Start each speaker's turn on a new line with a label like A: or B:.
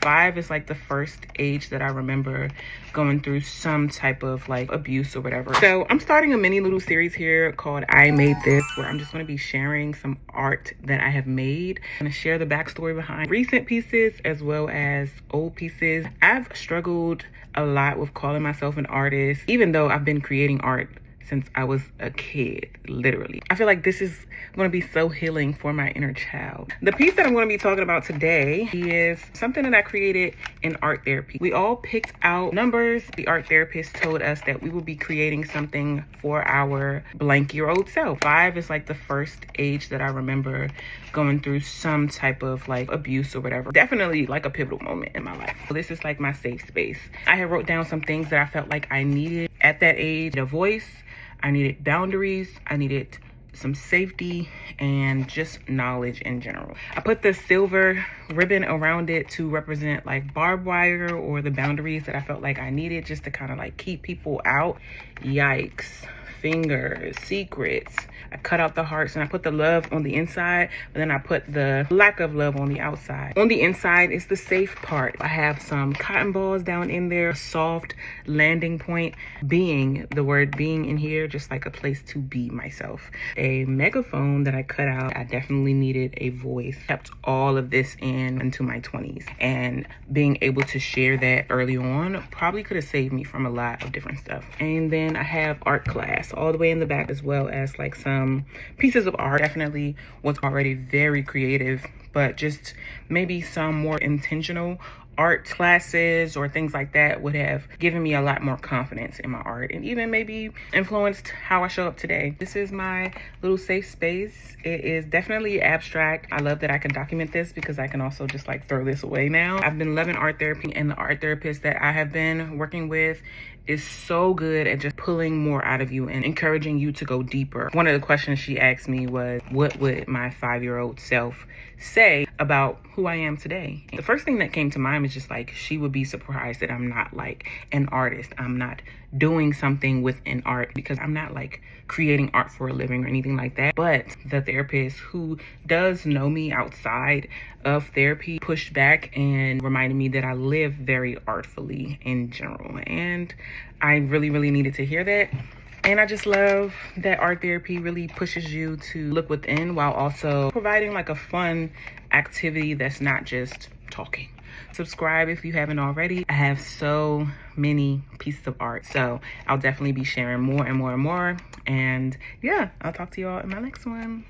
A: 5 is like the first age that I remember going through some type of like abuse or whatever. So I'm starting a mini little series here called I Made This, where I'm just going to be sharing some art that I have made. I'm going to share the backstory behind recent pieces as well as old pieces. I've struggled a lot with calling myself an artist, even though I've been creating art since I was a kid, literally. I feel like this is going to be so healing for my inner child. The piece that I'm going to be talking about today is something that I created in art therapy. We all picked out numbers. The art therapist told us that we will be creating something for our blank-year-old self. 5 is like the first age that I remember going through some type of like abuse or whatever. Definitely like a pivotal moment in my life. So this is like my safe space. I had wrote down some things that I felt like I needed at that age: a voice, I needed boundaries, I needed some safety, and just knowledge in general. I put the silver ribbon around it to represent like barbed wire or the boundaries that I felt like I needed, just to kind of like keep people out. Yikes. Fingers, secrets. I cut out the hearts and I put the love on the inside, but then I put the lack of love on the outside. On the inside is the safe part. I have some cotton balls down in there, a soft landing point, being, the word being in here, just like a place to be myself. A megaphone that I cut out. I definitely needed a voice. Kept all of this into my 20s, and being able to share that early on probably could have saved me from a lot of different stuff. And then I have art class all the way in the back, as well as like some pieces of art. Definitely was already very creative, but just maybe some more intentional art classes or things like that would have given me a lot more confidence in my art, and even maybe influenced how I show up today. This is my little safe space. It is definitely abstract. I love that I can document this because I can also just like throw this away now. I've been loving art therapy, and the art therapist that I have been working with is so good at just pulling more out of you and encouraging you to go deeper. One of the questions she asked me was, what would my 5-year-old self say about who I am today? The first thing that came to mind was just like, she would be surprised that I'm not like an artist. I'm not doing something within art, because I'm not like creating art for a living or anything like that. But the therapist, who does know me outside of therapy, pushed back and reminded me that I live very artfully in general. And I really, really needed to hear that. And I just love that art therapy really pushes you to look within, while also providing like a fun activity that's not just talking. Subscribe if you haven't already. I have so many pieces of art, so I'll definitely be sharing more and more and more. And yeah, I'll talk to you all in my next one.